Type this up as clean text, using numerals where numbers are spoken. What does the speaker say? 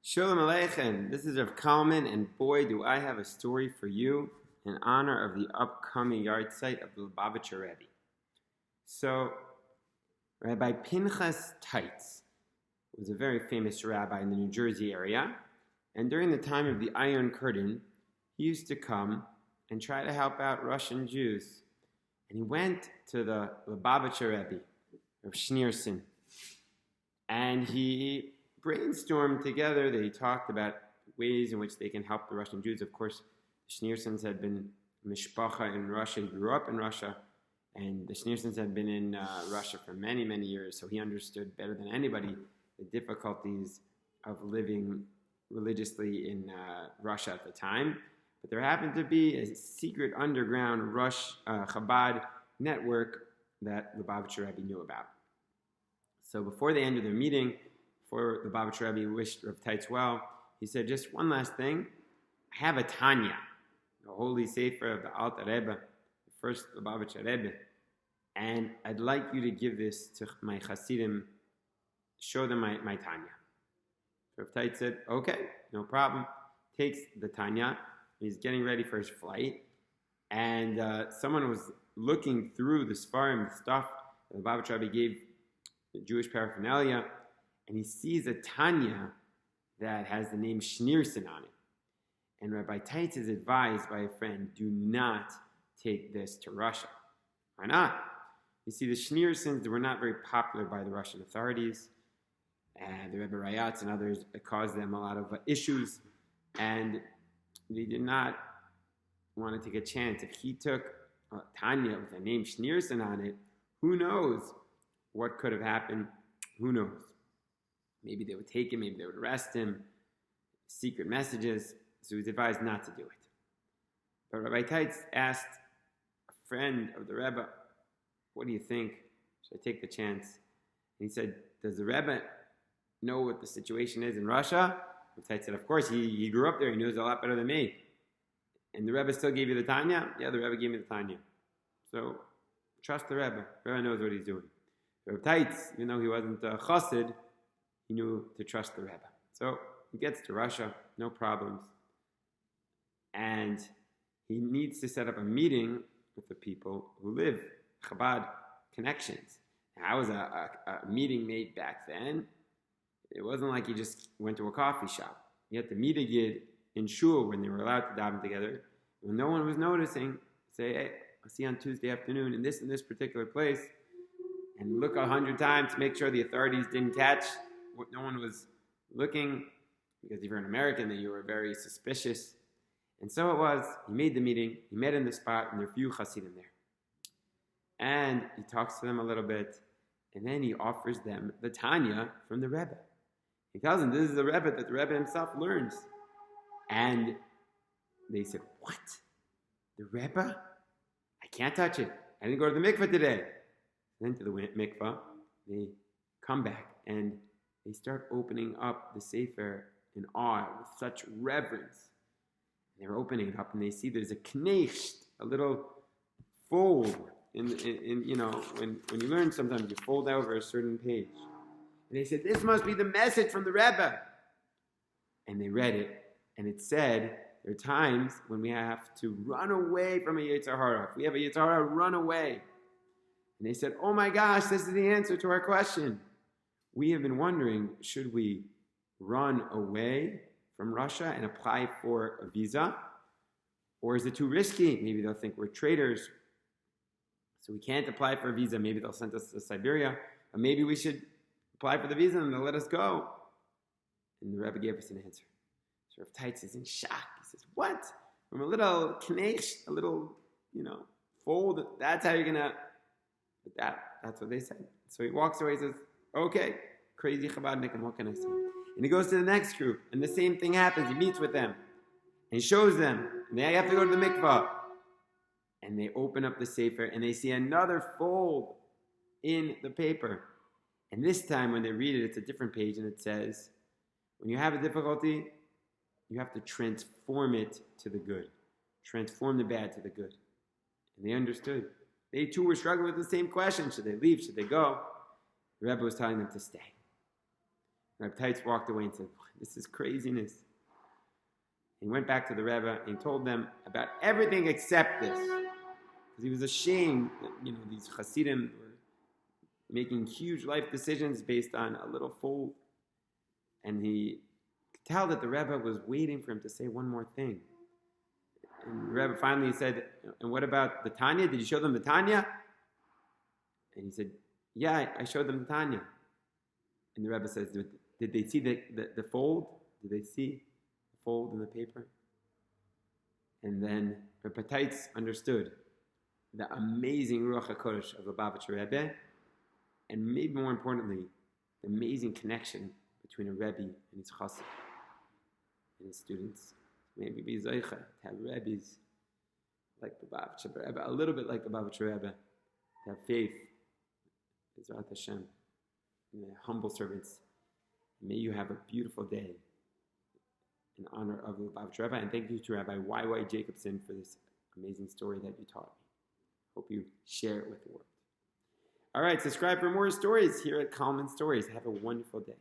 Shalom Aleichem. This is Rav Kalman, and boy, do I have a story for you in honor of the upcoming yard site of the Lubavitcher Rebbuh. So, Rabbi Pinchas Teitz was a very famous rabbi in the New Jersey area, and during the time of the Iron Curtain, he used to come and try to help out Russian Jews. And he went to the Lubavitcher Rebbuh, of Schneerson, and he brainstormed together that he talked about ways in which they can help the Russian Jews. Of course, the Schneersons had been mishpacha in Russia. He grew up in Russia, and the Schneersons had been in Russia for many, many years, so he understood better than anybody the difficulties of living religiously in Russia at the time. But there happened to be a secret underground Chabad network that Lubavitcher Rebbuh knew about. So before they ended their meeting, before the Lubavitcher Rebbuh wished Rav Teitz well, he said, just one last thing. I have a Tanya, the holy sefer of the Alter Rebbe, the first Lubavitcher Rebbe, and I'd like you to give this to my Hasidim, show them my Tanya. Rav Teitz said, okay, no problem. Takes the Tanya. He's getting ready for his flight, and someone was looking through the Sfarim, the stuff that the Lubavitcher Rebbuh gave the Jewish paraphernalia, and he sees a Tanya that has the name Schneerson on it. And Rabbi Teitz is advised by a friend, do not take this to Russia. Why not? You see, the Schneersons, they were not very popular by the Russian authorities. And the Rebbe Rayatz and others, it caused them a lot of issues. And they did not want to take a chance. If he took a Tanya with the name Schneerson on it, who knows what could have happened? Who knows? Maybe they would take him, maybe they would arrest him, secret messages. So he was advised not to do it. But Rabbi Teitz asked a friend of the Rebbe, what do you think? Should I take the chance? And he said, does the Rebbe know what the situation is in Russia? Rabbi Teitz said, of course, he grew up there, he knows a lot better than me. And the Rebbe still gave you the Tanya? Yeah, the Rebbe gave me the Tanya. So trust the Rebbe. The Rebbe knows what he's doing. Rabbi Teitz, even though he wasn't a chassid, he knew to trust the Rebbe. So he gets to Russia, no problems. And he needs to set up a meeting with the people who live, Chabad connections. How was a meeting made back then? It wasn't like you just went to a coffee shop. You had to meet a yid in shul when they were allowed to daven together. When no one was noticing, say, hey, I'll see you on Tuesday afternoon in this particular place. And look 100 times to make sure the authorities didn't catch what no one was looking, because if you're an American, then you were very suspicious. And so it was. He made the meeting. He met in the spot, and there are a few Hasidim there. And he talks to them a little bit, and then he offers them the Tanya from the Rebbe. He tells them this is the Rebbe that the Rebbe himself learns. And they said, what? The Rebbe? I can't touch it. I didn't go to the mikveh today. Then to the mikveh, they come back, and they start opening up the Sefer in awe with such reverence. And they're opening it up, and they see there's a knecht, a little fold. In when you learn, sometimes you fold over a certain page. And they said, this must be the message from the Rebbe. And they read it, and it said, there are times when we have to run away from a Yetzer Hara. If we have a Yetzer Hara, run away. And they said, oh my gosh, this is the answer to our question. We have been wondering, should we run away from Russia and apply for a visa? Or is it too risky? Maybe they'll think we're traitors. So we can't apply for a visa. Maybe they'll send us to Siberia. Or maybe we should apply for the visa and they'll let us go. And the Rebbe gave us an answer. So Rav Teitz is in shock. He says, what? From a little knecht, a little, fold, that's how you're going to... But that's what they said. So he walks away and says, okay, crazy Chabadnik, and what can I say? And he goes to the next group, and the same thing happens. He meets with them, and he shows them, and they have to go to the mikvah. And they open up the Sefer, and they see another fold in the paper. And this time, when they read it, it's a different page, and it says, when you have a difficulty, you have to transform it to the good. Transform the bad to the good. And they understood. They too were struggling with the same question. Should they leave? Should they go? The Rebbe was telling them to stay. Rabbi Teitz walked away and said, This is craziness. He went back to the Rebbe and told them about everything except this. Because he was ashamed that, these Hasidim were making huge life decisions based on a little fold. And he could tell that the Rebbe was waiting for him to say one more thing. And the Rebbe finally said, and what about the Tanya? Did you show them the Tanya? And he said, yeah, I showed them the Tanya. And the Rebbe says, did they see the fold? Did they see the fold in the paper? And then Rebbe Taitz understood the amazing Ruach HaKodesh of Lubavitcher Rebbuh, and maybe more importantly, the amazing connection between a Rebbe and his chassid and his students. Maybe be Zoicha to have Rebbes like the Lubavitcher Rebbuh, a little bit like the Lubavitcher Rebbuh, to have faith, B'ezrat Hashem, in the humble servants. May you have a beautiful day in honor of the Lubavitcher Rebbuh, and thank you to Rabbi Y.Y. Jacobson for this amazing story that you taught me. Hope you share it with the world. All right, subscribe for more stories here at Kalman Stories. Have a wonderful day.